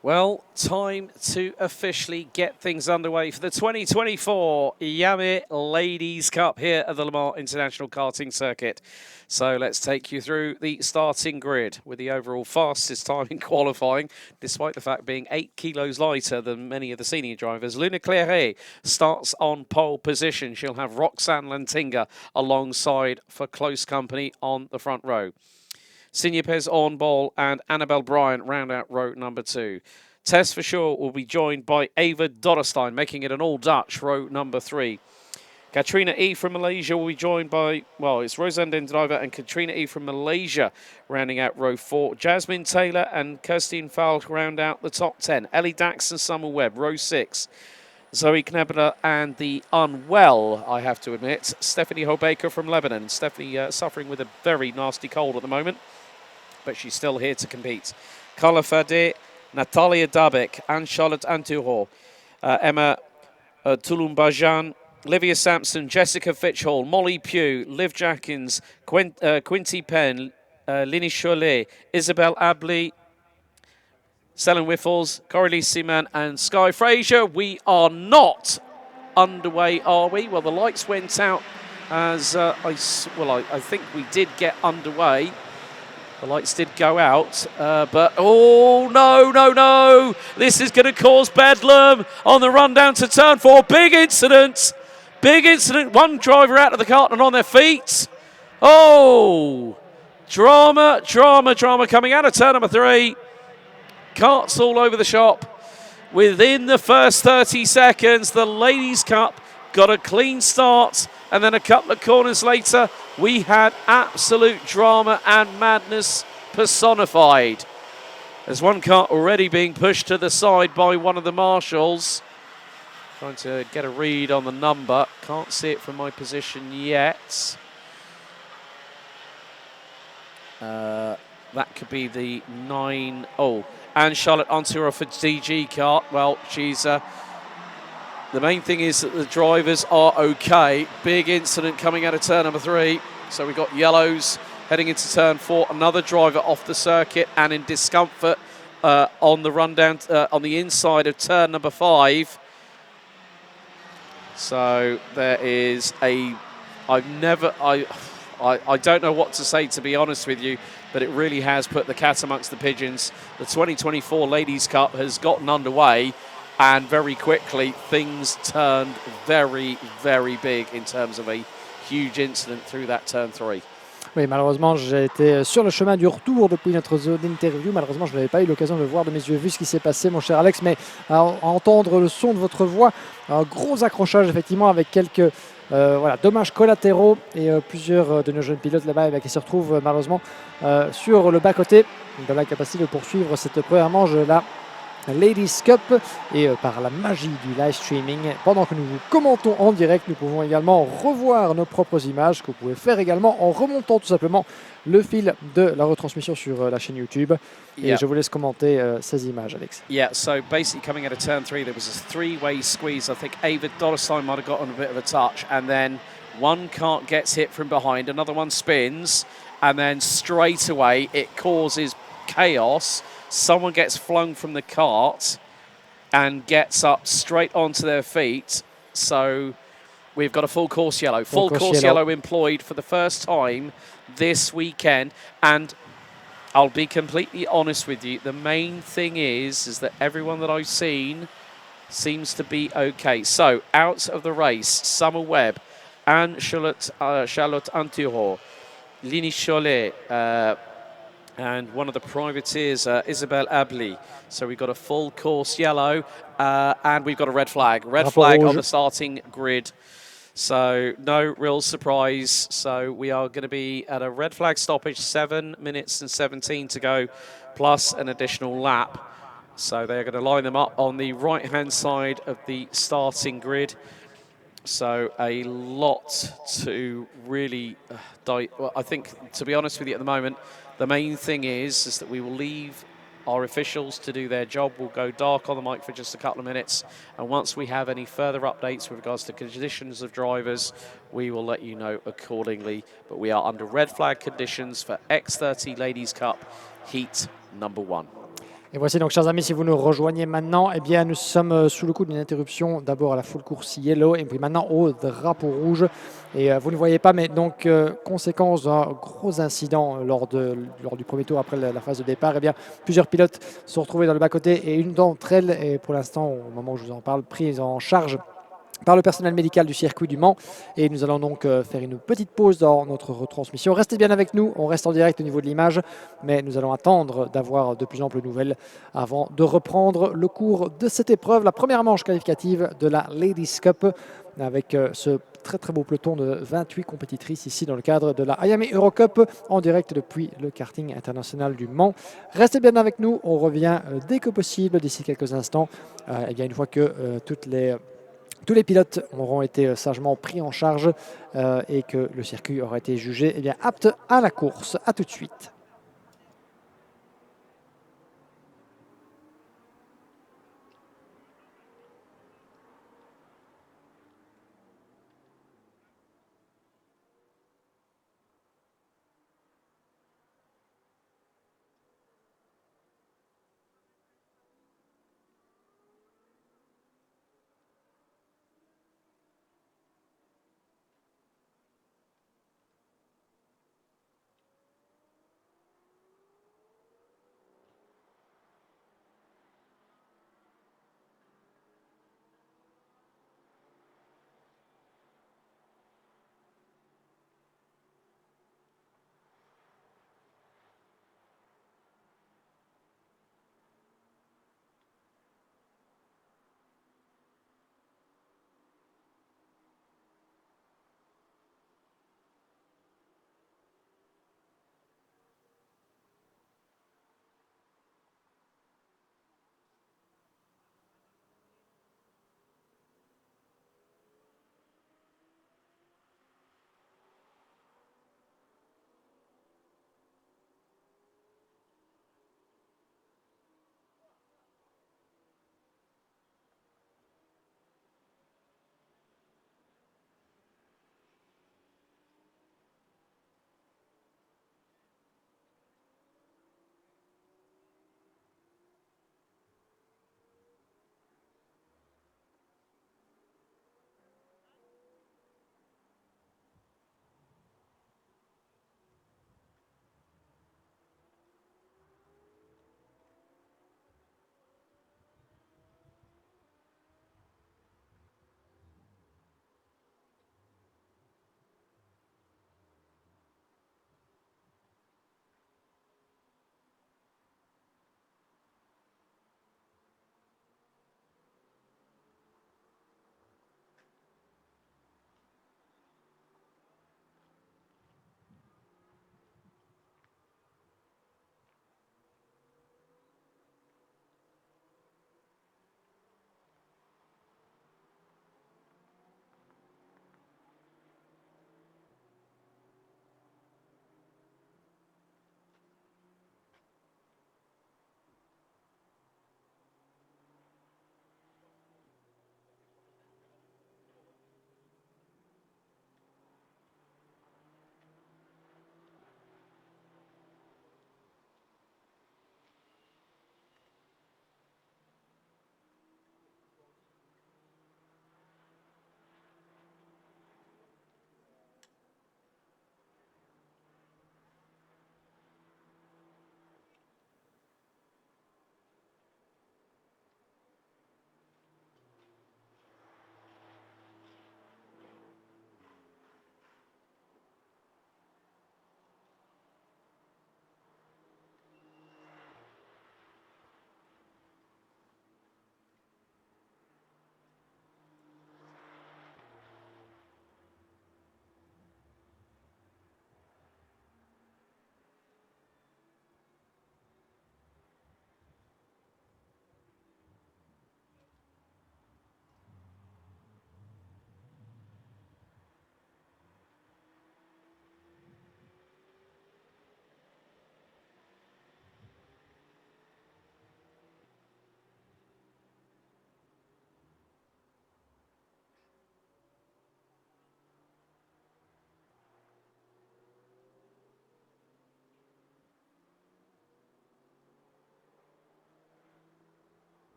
Well, time to officially get things underway for the 2024 Iame Ladies Cup here at the Le Mans International Karting Circuit. So let's take you through the starting grid with the overall fastest time in qualifying, despite the fact being 8 kilos lighter than many of the senior drivers. Luna Claire starts on pole position. She'll have Roxanne Lantinga alongside for close company on the front row. Sinjapez on ball and Annabelle Bryant round out row number 2. Tess for sure will be joined by Ava Dodderstein, making it an all-Dutch row number 3. Katrina E from Malaysia will be joined by, well, it's Roseanne Driver and Katrina E from Malaysia rounding out row 4. Jasmine Taylor and Kirstine Falk round out the top 10. Ellie Dax and Summer Webb, row 6. Zoe Knebler and the unwell, I have to admit, Stephanie Hobaker from Lebanon. Stephanie suffering with a very nasty cold at the moment, but she's still here to compete. Carla Fade, Natalia Dabek, Anne-Charlotte Anturo, Emma Tulumbajan, Livia Sampson, Jessica Fitchhall, Molly Pugh, Liv Jackins, Quinty Penn, Lini Cholet, Isabel Abley, Selen Whiffles, Coralie Seaman and Sky Fraser. We are not underway, are we? Well, the lights went out as I think we did get underway. The lights did go out, but oh, no. This is going to cause bedlam on the run down to turn 4. Big incident. One driver out of the cart and on their feet. Oh, drama coming out of turn number 3. Carts all over the shop. Within the first 30 seconds, the Ladies' Cup got a clean start, and then a couple of corners later, we had absolute drama and madness personified. There's one cart already being pushed to the side by one of the marshals. Trying to get a read on the number. Can't see it from my position yet. That could be the 9. Oh, and Charlotte Anturo for DG kart. Well, she's... the main thing is that the drivers are okay. Big incident coming out of turn number 3. So we've got yellows heading into turn 4. Another driver off the circuit and in discomfort on the rundown on the inside of turn number 5. So there is a... I don't know what to say, to be honest with you, but it really has put the cat amongst the pigeons. The 2024 Ladies' Cup has gotten underway, and very quickly things turned very, very big in terms of a huge incident through that turn 3. Oui, malheureusement, j'ai été sur le chemin du retour depuis notre zone d'interview. Malheureusement, je n'avais pas eu l'occasion de voir de mes yeux vu ce qui s'est passé, mon cher Alex, mais à entendre le son de votre voix, un gros accrochage effectivement avec quelques dommages collatéraux et plusieurs de nos jeunes pilotes là-bas qui se retrouvent malheureusement sur le bas-côté de la capacité de poursuivre cette première manche là. Ladies Cup et par la magie du live streaming, pendant que nous vous commentons en direct, nous pouvons également revoir nos propres images que vous pouvez faire également en remontant tout simplement le fil de la retransmission sur la chaîne YouTube. Et je vous laisse commenter ces images, Alex. Yeah, so basically coming out of turn 3, there was a 3-way squeeze. I think Ava Dodderstein might have gotten a bit of a touch, and then one cart gets hit from behind, another one spins, and then straight away it causes chaos. Someone gets flung from the cart and gets up straight onto their feet. So we've got a full course yellow. Full course yellow employed for the first time this weekend. And I'll be completely honest with you. The main thing is that everyone that I've seen seems to be okay. So out of the race, Summer Webb, Anne-Charlotte Anturo, Lini Cholet, and one of the privateers, Isabel Abley. So we've got a full course yellow, and we've got a red flag. Red flag on the starting grid. So no real surprise. So we are going to be at a red flag stoppage, 7 minutes and 17 to go, plus an additional lap. So they're going to line them up on the right-hand side of the starting grid. So a lot to really well, I think, to be honest with you at the moment, the main thing is that we will leave our officials to do their job. We'll go dark on the mic for just a couple of minutes. And once we have any further updates with regards to conditions of drivers, we will let you know accordingly. But we are under red flag conditions for X30 Ladies Cup Heat number 1. Et voici donc, chers amis, si vous nous rejoignez maintenant, eh bien, nous sommes sous le coup d'une interruption, d'abord à la full course yellow et puis maintenant au drapeau rouge. Et vous ne voyez pas, mais donc, conséquence d'un gros incident lors du premier tour après la phase de départ, eh bien, plusieurs pilotes se sont retrouvés dans le bas-côté et une d'entre elles est pour l'instant, au moment où je vous en parle, prise en charge par le personnel médical du circuit du Mans. Et nous allons donc faire une petite pause dans notre retransmission. Restez bien avec nous, on reste en direct au niveau de l'image, mais nous allons attendre d'avoir de plus amples nouvelles avant de reprendre le cours de cette épreuve, la première manche qualificative de la Ladies Cup, avec ce très très beau peloton de 28 compétitrices ici dans le cadre de la Iame Eurocup en direct depuis le karting international du Mans. Restez bien avec nous, on revient dès que possible d'ici quelques instants, et bien une fois que tous les pilotes auront été sagement pris en charge et que le circuit aura été jugé bien, apte à la course. A tout de suite.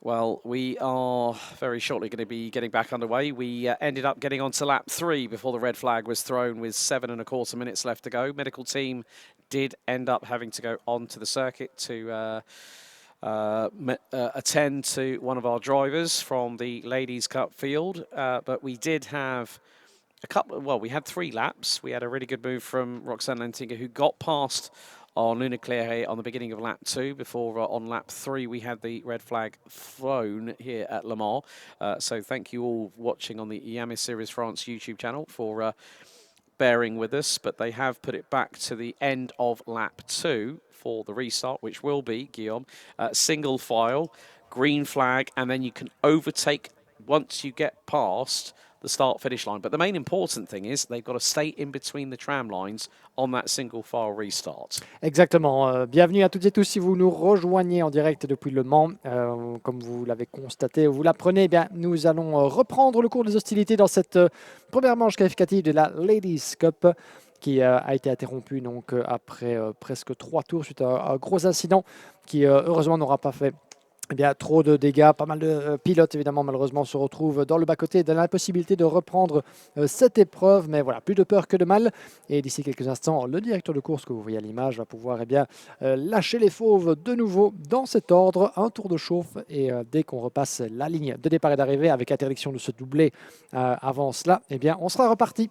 Well, we are very shortly going to be getting back underway. We ended up getting onto lap 3 before the red flag was thrown with 7.25 minutes left to go. Medical team did end up having to go onto the circuit to attend to one of our drivers from the Ladies Cup field, but we did have we had 3 laps. We had a really good move from Roxane Lantinga, who got past on Luna Claire on the beginning of lap 2 before on lap 3 we had the red flag thrown here at Le Mans. So thank you all watching on the Iame Series France YouTube channel for bearing with us, but they have put it back to the end of lap 2 for the restart, which will be, Guillaume, single file, green flag, and then you can overtake once you get past the start-finish line. But the main important thing is they've got to stay in between the tram lines on that single file restart. Exactement. Bienvenue à toutes et tous si vous nous rejoignez en direct depuis Le Mans. Comme vous l'avez constaté, vous l'apprenez, eh bien, nous allons reprendre le cours des hostilités dans cette première manche qualificative de la Ladies Cup qui a été interrompue donc, après presque 3 tours suite à un gros incident qui heureusement n'aura pas fait trop de dégâts. Pas mal de pilotes, évidemment, malheureusement, se retrouvent dans le bas-côté, dans l'impossibilité de reprendre cette épreuve. Mais voilà, plus de peur que de mal. Et d'ici quelques instants, le directeur de course que vous voyez à l'image va pouvoir lâcher les fauves de nouveau dans cet ordre. Un tour de chauffe et dès qu'on repasse la ligne de départ et d'arrivée avec interdiction de se doubler avant cela, on sera reparti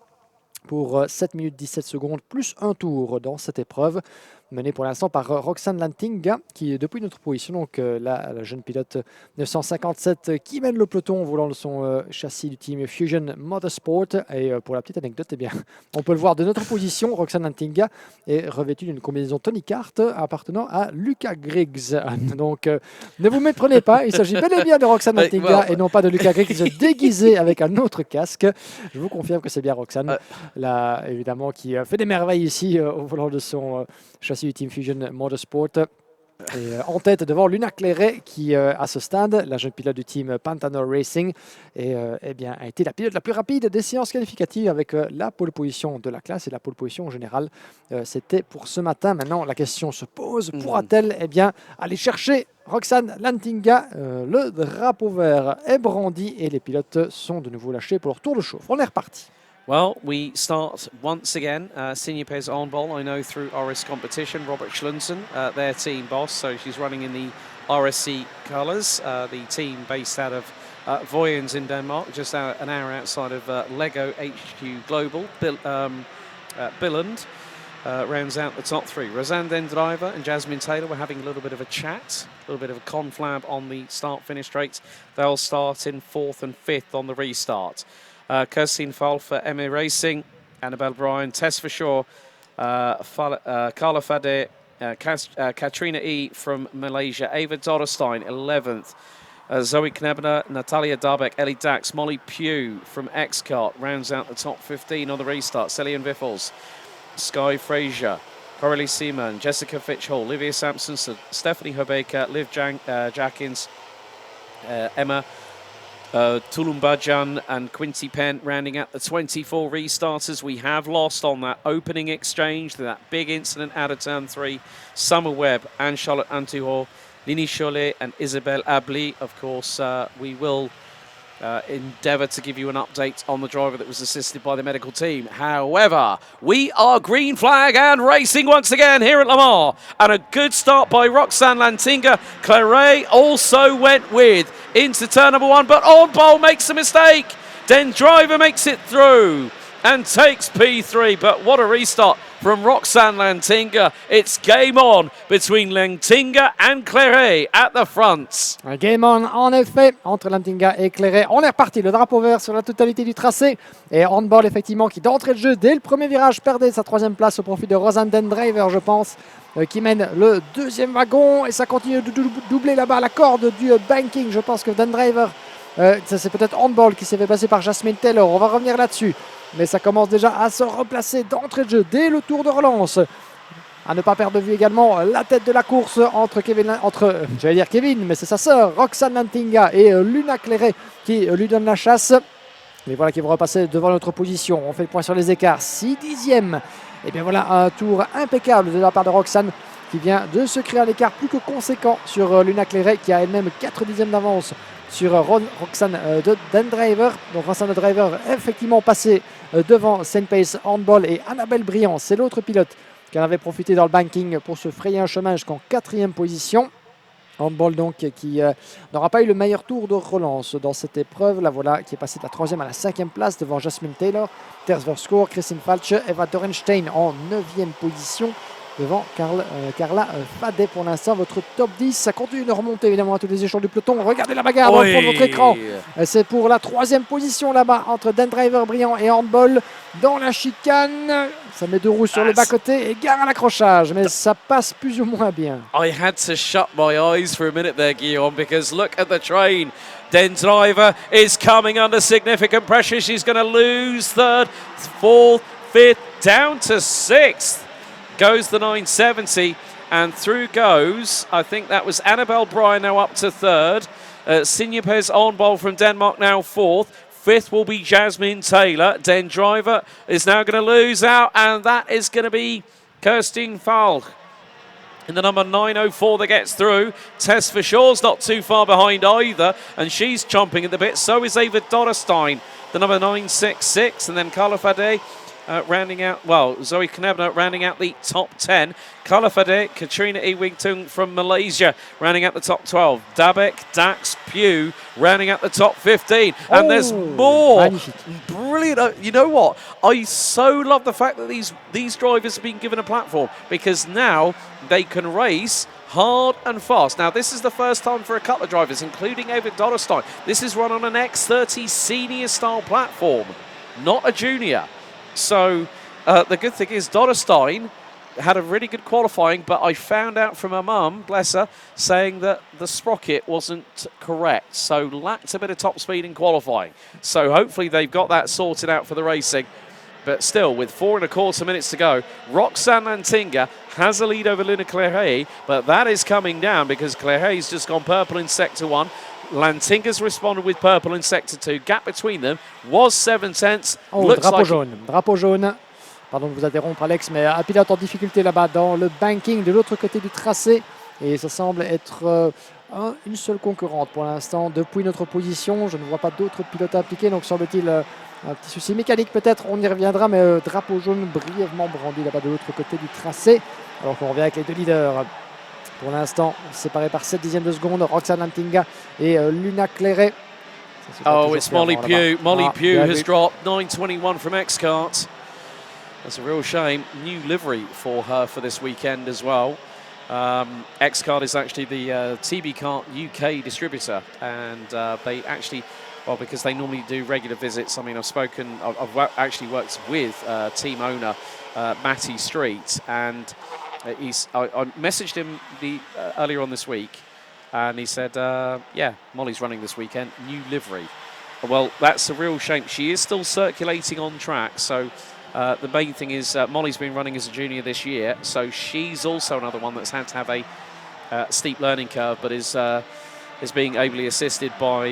pour 7 minutes 17 secondes plus un tour dans cette épreuve, menée pour l'instant par Roxane Lantinga, qui depuis notre position, donc la jeune pilote 957 qui mène le peloton en volant son châssis du team Fusion Motorsport. Et pour la petite anecdote, on peut le voir de notre position, Roxane Lantinga est revêtue d'une combinaison Tony Kart appartenant à Lucas Griggs. Donc ne vous méprenez pas, il s'agit bel et bien de Roxane Lantinga et non pas de Lucas Griggs déguisé avec un autre casque. Je vous confirme que c'est bien Roxane, là, évidemment, qui fait des merveilles ici au volant de son châssis du Team Fusion Motorsport. Et en tête devant Luna Claire qui, à ce stade, la jeune pilote du team Pantano Racing, a été la pilote la plus rapide des séances qualificatives avec la pole position de la classe et la pole position en général. C'était pour ce matin. Maintenant, la question se pose, pourra-t-elle aller chercher Roxane Lantinga? Le drapeau vert est brandi et les pilotes sont de nouveau lâchés pour leur tour de chauffe. On est reparti. Well, we start once again. Senior Pez on ball, I know through RS competition. Robert Schlunzen, their team boss, so she's running in the RSC colours. The team based out of Voyens in Denmark, just an hour outside of Lego HQ Global. Billund rounds out the top 3. Rosanne Dendriver and Jasmine Taylor were having a little bit of a chat, a little bit of a conflab on the start-finish straight. They'll start in 4th and 5th on the restart. Kirstine Fall for Emmy Racing, Annabelle Bryan, Tess for Sure, Carla Fade, Katrina E from Malaysia, Ava Dodderstein, 11th, Zoe Knebner, Natalia Darbeck, Ellie Dax, Molly Pugh from Xcart rounds out the top 15 on the restart, Celian Viffles, Sky Frazier, Coralie Seaman, Jessica Fitch-Hall, Livia Sampson, Stephanie Hobeker, Liv Jackins, Emma Tulumbajan and Quincy Penn rounding out the 24 restarters. We have lost on that opening exchange, that big incident out of turn 3. Summer Webb and Charlotte Antuho, Lini Cholet and Isabelle Abli. Of course, we will endeavour to give you an update on the driver that was assisted by the medical team. However, we are green flag and racing once again here at Le Mans. And a good start by Roxane Lantinga. Claire also went with into turn number 1, but Oddball makes a mistake. Den Driver makes it through and takes P3. But what a restart from Roxane Lantinga. It's game on between Lantinga and Claire at the front. Game on, en effet, entre Lantinga et Claire. On est reparti, le drapeau vert sur la totalité du tracé. Et handball, effectivement, qui d'entrée de jeu, dès le premier virage, perdait sa 3e place au profit de Rosanne Dendriver, je pense, qui mène le 2e wagon. Et ça continue de doubler là-bas la corde du banking. Je pense que Dendriver, ça c'est peut-être handball qui s'est fait passer par Jasmine Taylor. On va revenir là-dessus. Mais ça commence déjà à se replacer d'entrée de jeu dès le tour de relance. À ne pas perdre de vue également la tête de la course entre j'allais dire Kevin, mais c'est sa sœur, Roxane Lantinga et Luna Claire qui lui donne la chasse. Mais voilà qui vont repasser devant notre position. On fait le point sur les écarts. 6 dixièmes. Et bien voilà un tour impeccable de la part de Roxane qui vient de se créer un écart plus que conséquent sur Luna Clairet qui a elle-même 4 dixièmes d'avance sur Roxane Driver. Donc Roxane Driver effectivement passé devant Saint Pace Handball et Annabelle Briand. C'est l'autre pilote qui en avait profité dans le banking pour se frayer un chemin jusqu'en 4e position. Handball donc qui n'aura pas eu le meilleur tour de relance dans cette épreuve. La voilà qui est passée de la 3e à la 5e place devant Jasmine Taylor, Ters Verskoor, Christine Falche, Eva Dorenstein en 9e position devant Carla Fadet. Pour l'instant, votre top 10, ça continue de remonter évidemment à tous les échelons du peloton. Regardez la bagarre dans le fond de votre écran. C'est pour la 3e position là-bas entre Dan Driver Briand et Handball dans la chicane. Ça met 2 roues sur le bas-côté et gare à l'accrochage, mais ça passe plus ou moins bien. I had to shut my eyes for a minute there, Guillaume, because look at the train. Den Driver is coming under significant pressure. She's going to lose 3rd, 4th, 5th, down to 6th. Goes the 970, and through goes, I think that was Annabelle Bryan now up to 3rd. Sinjepes Onbol from Denmark now 4th. 5th will be Jasmine Taylor. Den Driver is now going to lose out, and that is going to be Kirstine Falk in the number 904 that gets through. Tess Verschore's not too far behind either, and she's chomping at the bit. So is Ava Dodderstein, the number 966, and then Carla Fadet rounding out, well, Zoe Knebner rounding out the top 10. Carla Fadet, Katrina Ewington from Malaysia rounding out the top 12. Dabek, Dax, Pugh rounding out the top 15. And there's more. Magnifique. Brilliant. You know what? I so love the fact that these drivers have been given a platform, because now they can race hard and fast. Now, this is the first time for a couple of drivers, including Ava Dodderstein. This is run on an X30 senior style platform, not a junior. So the good thing is Dodderstein had a really good qualifying, but I found out from her mum, bless her, saying that the sprocket wasn't correct, so lacked a bit of top speed in qualifying. So hopefully they've got that sorted out for the racing. But still, with 4.25 minutes to go, Roxane Lantinga has a lead over Luna Clairet, but that is coming down because Clairet's just gone purple in Sector 1. Lantinga's responded with purple in Sector 2. Gap between them was 7 tenths. Oh, drapeau jaune. Drapeau jaune. Pardon de vous interrompre, Alex, mais un pilote en difficulté là-bas dans le banking de l'autre côté du tracé. Et ça semble être une seule concurrente pour l'instant depuis notre position. Je ne vois pas d'autres pilotes impliqués, donc semble-t-il un petit souci mécanique peut-être. On y reviendra, mais drapeau jaune brièvement brandi là-bas de l'autre côté du tracé. Alors qu'on revient avec les deux leaders. Pour l'instant, séparés par 7 dixièmes de seconde, Roxane Lantinga et Luna Clairet. Oh, it's Molly Pugh. Molly Pugh has dropped 9:21 from X-Kart. That's a real shame. New livery for her for this weekend as well. X-Kart is actually the TB Kart UK distributor, and they actually, well, because they normally do regular visits. I mean, I've actually worked with team owner Matty Street, and I messaged him earlier on this week, and he said, yeah, Molly's running this weekend, new livery. Well, that's a real shame. She is still circulating on track, so the main thing is Molly's been running as a junior this year, so she's also another one that's had to have a steep learning curve, but is being ably assisted by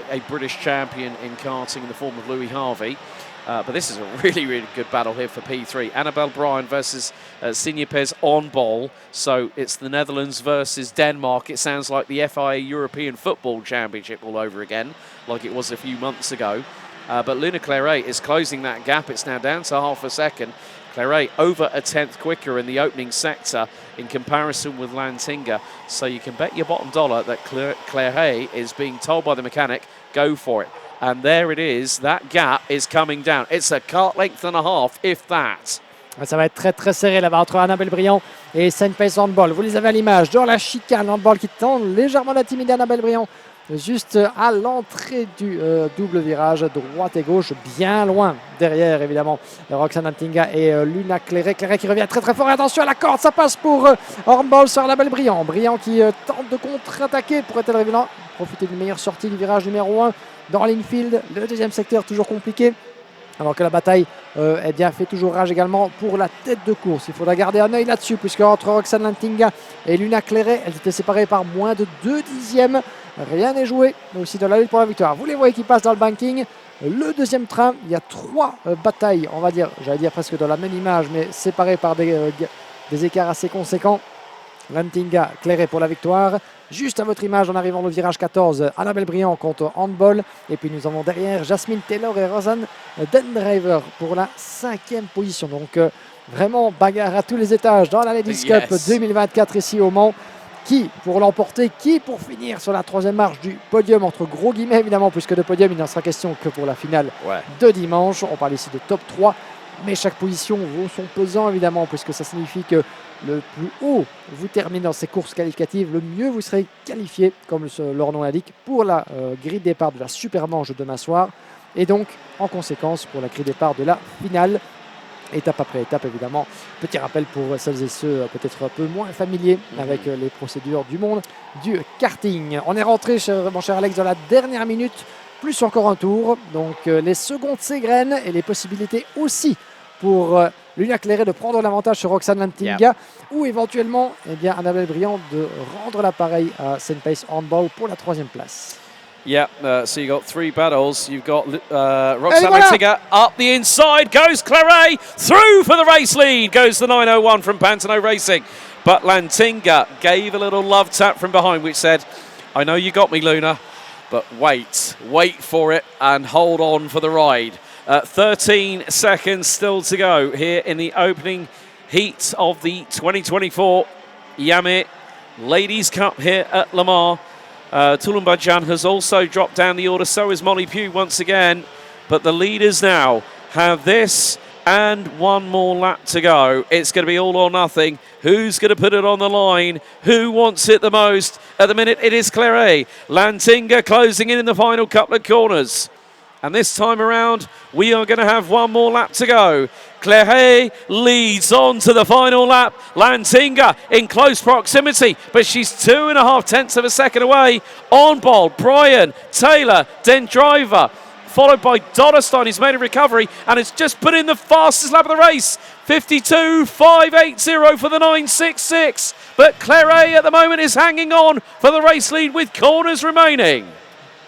a British champion in karting in the form of Louis Harvey. But this is a really, really good battle here for P3. Annabelle Bryan versus Sinjepes Onbol. So it's the Netherlands versus Denmark. It sounds like the FIA European Football Championship all over again, like it was a few months ago. But Luna Clairet is closing that gap. It's now down to half a second. Clairet over a tenth quicker in the opening sector in comparison with Lantinga. So you can bet your bottom dollar that Clairet is being told by the mechanic, go for it. And there it is, that gap is coming down. It's a kart length and a half, if that. Ça va être très très serré là-bas entre Annabelle Briand et Saint Pace Handball. Vous les avez à l'image dans la chicane. Handball qui tend légèrement d'intimider Annabelle Briand juste à l'entrée du double virage droite et gauche, bien loin derrière évidemment Roxane Lantinga et Luna Clairet. Clairet qui revient très très fort, et attention à la corde, ça passe pour Handball sur Annabelle Briand. Briand qui tente de contre-attaquer, pourrait-elle évidemment profiter d'une meilleure sortie du virage numéro 1 dans l'infield. Le deuxième secteur toujours compliqué, alors que la bataille eh bien, fait toujours rage également pour la tête de course. Il faudra garder un œil là-dessus, puisque entre Roxane Lantinga et Luna Clairet, elles étaient séparées par moins de 2 dixièmes. Rien n'est joué, mais aussi dans la lutte pour la victoire. Vous les voyez qui passent dans le banking. Le deuxième train, il y a 3 batailles, on va dire, j'allais dire presque dans la même image, mais séparées par des écarts assez conséquents. Lantinga, Clairet pour la victoire. Juste à votre image, en arrivant au virage 14, Annabelle Briand contre handball. Et puis nous avons derrière Jasmine Taylor et Rosanne Dendriver pour la 5e position. Donc vraiment bagarre à tous les étages dans la Ladies Cup 2024 ici au Mans. Qui pour l'emporter, qui pour finir sur la 3e marche du podium, entre gros guillemets évidemment, puisque de podium il n'en sera question que pour la finale de dimanche. On parle ici de top 3, mais chaque position vaut son pesant évidemment, puisque ça signifie que le plus haut vous terminez dans ces courses qualificatives, le mieux vous serez qualifié, comme leur nom l'indique, pour la grille de départ de la super manche demain soir. Et donc, en conséquence, pour la grille de départ de la finale, étape après étape évidemment. Petit rappel pour celles et ceux peut-être un peu moins familiers avec les procédures du monde du karting. On est rentré, mon cher Alex, dans la dernière minute, plus encore un tour. Donc les secondes s'égrènent et les possibilités aussi pour Luna Clairet de prendre l'avantage sur Roxane Lantinga ou éventuellement Annabelle Briand de rendre l'appareil à St. Pace Handball pour la 3e place. Yeah, so you got 3 battles. You've got Roxanne Lantinga up the inside, goes Clairet, through for the race lead, goes the 901 from Pantano Racing. But Lantinga gave a little love tap from behind, which said, I know you got me, Luna, but wait for it and hold on for the ride. 13 seconds still to go here in the opening heat of the 2024 Iame Ladies Cup here at Le Mans. Tulumbajan has also dropped down the order, so is Molly Pugh once again. But the leaders now have this and one more lap to go. It's going to be all or nothing. Who's going to put it on the line? Who wants it the most? At the minute, it is Clairet. Lantinga closing in the final couple of corners. And this time around, we are going to have one more lap to go. Clairet leads on to the final lap. Lantinga in close proximity, but she's 2.5 tenths of a second away. On bold, Brian, Taylor, Dendriver, followed by Dotterstein, who's made a recovery and has just put in the fastest lap of the race. 52.580 for the 966. But Clairet at the moment is hanging on for the race lead with corners remaining.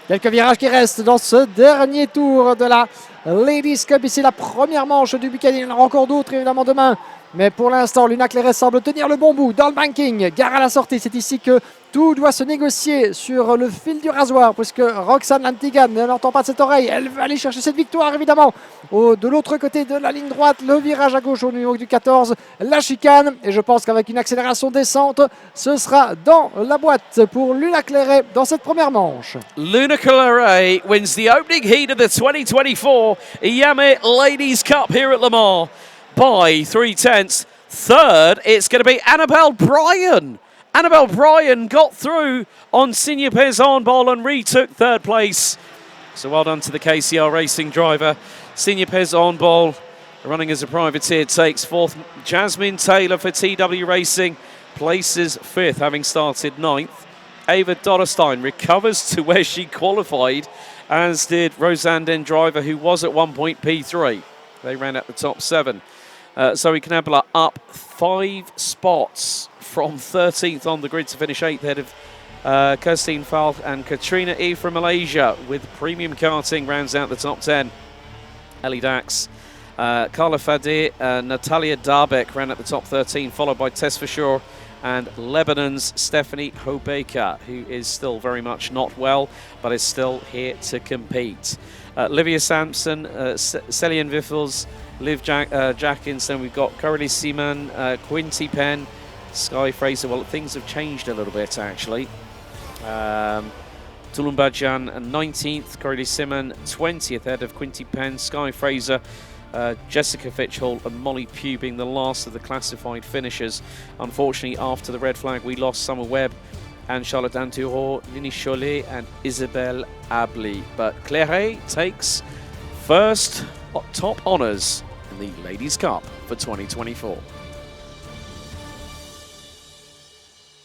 Quelques virages qui restent dans ce dernier tour de la Ladies Cup. Ici, la première manche du week-end. Il y en aura encore d'autres, évidemment, demain. Mais pour l'instant, Luna Clairet semble tenir le bon bout dans le banking. Gare à la sortie. C'est ici que tout doit se négocier sur le fil du rasoir, puisque Roxane Lantinga ne l'entend pas de cette oreille. Elle veut aller chercher cette victoire, évidemment. De l'autre côté de la ligne droite, le virage à gauche au numéro du 14, la chicane. Et je pense qu'avec une accélération descente, ce sera dans la boîte pour Luna Clairet dans cette première manche. Luna Clairet wins the opening heat of the 2024 Iame Ladies Cup here at Le Mans by 3 tenths. Third, it's going to be Annabelle Brian. Annabelle Brian got through on Senior Pez Handball and retook 3rd place. So well done to the KCR Racing driver. Senior Pez Handball, running as a privateer, takes 4th. Jasmine Taylor for TW Racing places 5th, having started 9th. Ava Dotterstein recovers to where she qualified, as did Rosanne Dendriver, who was at one point P3. They ran at the top 7. Zoe Knabler up 5 spots from 13th on the grid to finish 8th, ahead of Kirstine Falk and Katrina E from Malaysia, with premium karting rounds out the top 10. Ellie Dax, Carla Fadir, Natalia Darbeck ran at the top 13, followed by Tess Fisher and Lebanon's Stephanie Hobaker, who is still very much not well, but is still here to compete. Livia Sampson, Celian Viffels, Liv Jackins, then we've got Coralie Seaman, Quinty Penn, Sky Fraser. Well, things have changed a little bit, actually. Tulumbajan 19th, Coralie Seaman 20th, ahead of Quinty Penn, Sky Fraser, Jessica Fitchhall and Molly Pugh being the last of the classified finishers. Unfortunately, after the red flag, we lost Summer Webb and Charlotte Anturo, Nini Cholet and Isabelle Abley. But Clairet takes first top honours in the Ladies' Cup for 2024.